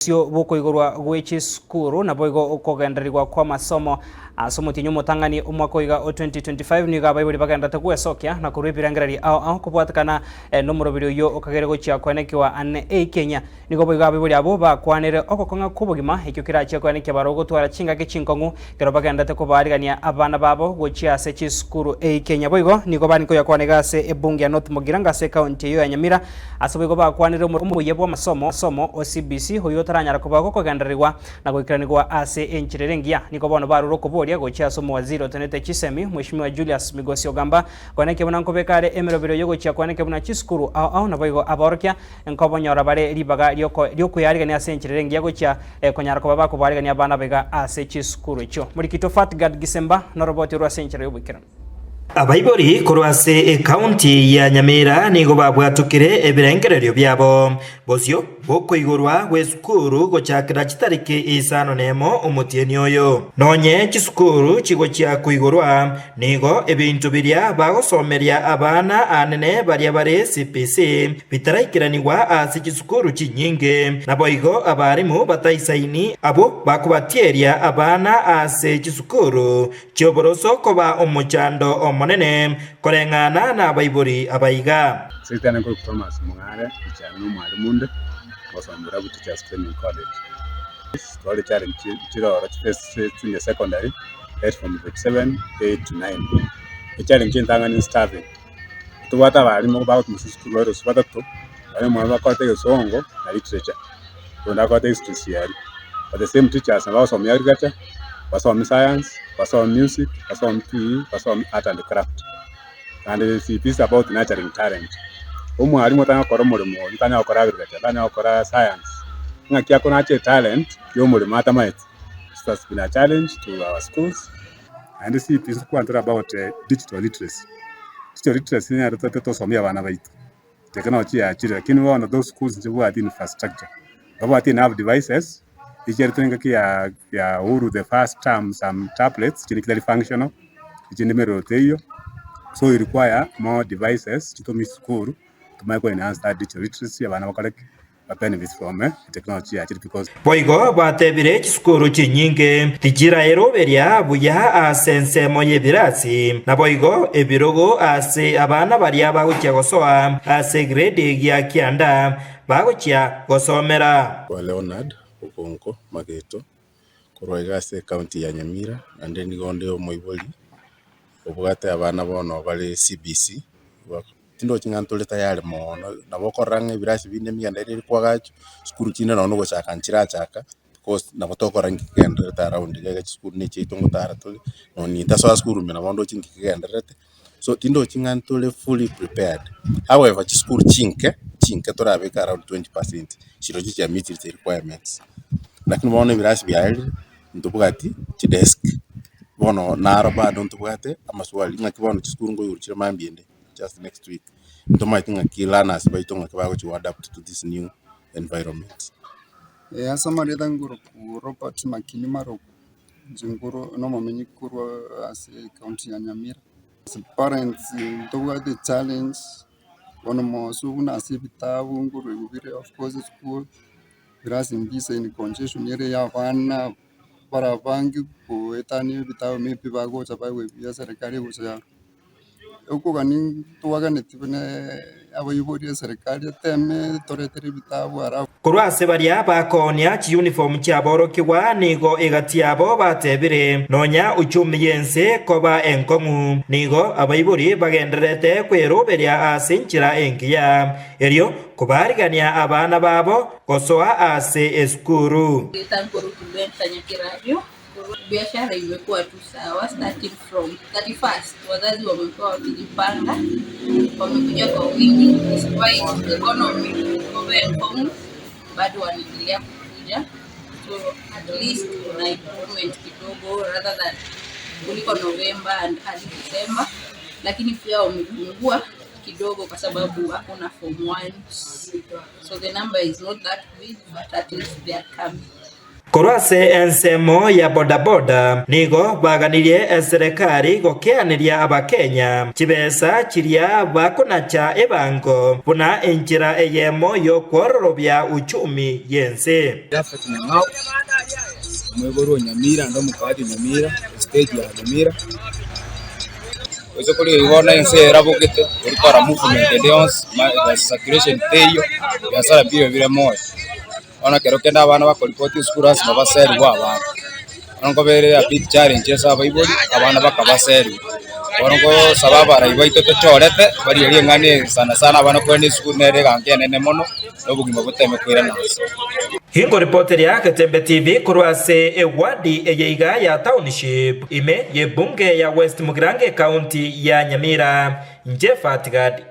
sio boko igorwa gwechi skuru na boigo ukogenderirwa kwa masomo mutinyu mutangani umwaka iga 2025 ni gaba iburi bagenda tegwesokia na kuribirangirari ao kubwatakana nomurobiri uyo ukagere gochia kwanekiwa ane Kenya nigo boiga iburi abo bakwanire okokonga kubugima ikyo kirachia kwanekia barogo twara chinga gichinkongu kero bagenda tekubarigania abana babo gochia sechi skuru Kenya boigo nigo baniko yakwanega se ebungi ya North Mugiranga se county yo ya Nyamira asoboigo bakwanire umuye bwa masomo OCBC hoyo taranyara kubago kugenderirwa na gwikiranirwa ase enchirerengia niko bono baruro kuboria gochia somo waziri otenete chisemi mheshimiwa Julius Migosi Ogamba kwaneke bunanko bekare emerobiro yo gochia kwaneke buna chiskuru au na boigo aborokia enkobonyora bare ribaga ryoko yarigania ase enchirerengia gochia konyara kubaba kubarigania abana bega ase chiskuru icho muri kito Fatgad Gisemba no roboti rwa senchire yo bikira abaibori korwase county ya Nyamira nigo babwatukire ebirengererio byabo bosio boko igorwa gwesukuru gochakira chitariki isano nemo omutieni oyo nonye chisukuru chigo chia kuigorwa nigo ebintu biria bagosomeria abana anene baria bare CPC bitaraikiraniwa ase chisukuru chinyinge nabo igo abarimu bataisaini abo bakubatieria abana ase chisukuru chioboroso koba omochando monene korengana na baibori abaiga sitana ko Thomas Mungare cyane n'umwarimu basambura ku Teachers Training College story challenge chiro senior secondary from grade 7 8 to 9 challenge ntangani staffing tubata barimo ba ku school baro batatu bari mu bakote songo na literature tunda kote history but the same teachers abasomya agriculture basomya science basomya music basomya PE basomya art and craft and it is about nurturing talent umwarimu tanga kora mulimo tanga kora agriculture tanga kora science ngakia kona talent yo mulimo atamaiti that's been a challenge to our schools and this is quite about digital literacy ni arata tosomya bana baitu technology ya chira lakini one of those schools ndio at infrastructure baba ati have devices icheritenga ya uru the first term some tablets chini kidali functional chini meroteyo so you require more devices to me school to make enhance that digital literacy abana bakore benefits from technology actually because boigo batebire chisukuru chinyinge tijira eroberia buya asense moye birasi na boigo ebirogo ase abana baria bagukia gosoa ase grade ya kianda bagukia gosomera kwa Leonard Okonko Mageto korwaigase county ya Nyamira and then gonde omoiboli obugate abana bono bali CBC tindo chingantole tayari mono nabokoranga ibirasi binde miyanda iri kwagacho skuru chine no gochaka nchirachaka because nabotokorangi kendere around ga skuru ne chitongo taratole no ni taso skuru mina bondo chingi kenderete so tindo chingantole fully prepared however skuru chinke torabeka around 20% shiro chicha meet its requirements lakini bono ibirasi byari ntubugati chidesk bono naro bado ntubugate amaswali ngakibono chiskuru ngo yurchira mambiende just next week ntomatinga kilana baitonga kabago to adapt to this new environment asamari danguro Robert Makini maro jinguro no momenyi kurwa as county ya Nyamira as parents ntubugate challenge ono mosuna asibitabu nguru ubire of course school birasi mbisa in congestion yere ya bana para bangi poetani bitabu mepi bago chabawe bia serikali gusa uko gani tuwagane tibene abayibori serikali teme toretere bitabu ara kurwase baria bakonia chi uniform cyaboro kiwa nigo egati abo batebire nonya uchumi yense koba enkongu nigo abayibori bagenderete kweroberia asinchira enkiya erio kubarigania abana babo gosoa ase eskuru biashara imekuwa tu sawa starting from 31st wazazi wamekuwa wakijipanga wamekuja kwa wingi despite economy home bado wanaendelea kukuja so at least kuna improvement kidogo rather than kuliko November and December lakini pia wamepungua kidogo kwa sababu hakuna form 1 so the number is not that big but at least they are coming. Korwase ensemo ya bodaboda nigo baganirie serikali gokeaniria abakenya chibesa chiria bakonacha ebango buna enjira eyemo yo kwororobya uchumi yense mwegoro Nyamira ndo mukadi Nyamira stage ya Nyamira kuri ibona ense rabukete uri para movement leons ma circulation teyo ya sara bire moyo ona kero kenda abana bakoripoti school as babaseri bwa onko bere a big challenge esa baiboli abana bakabaseri onko sababa raibaito tochorete bari eri ngane sana abana kwene school nere gangene ne mono obugima buteme kwira naso. Hingo reporter ya Katembe TV kurwase ewadi eyeiga ya township ime ye bunge ya West Mugirange County ya Nyamira Njefat Gadi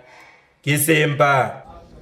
Kisemba.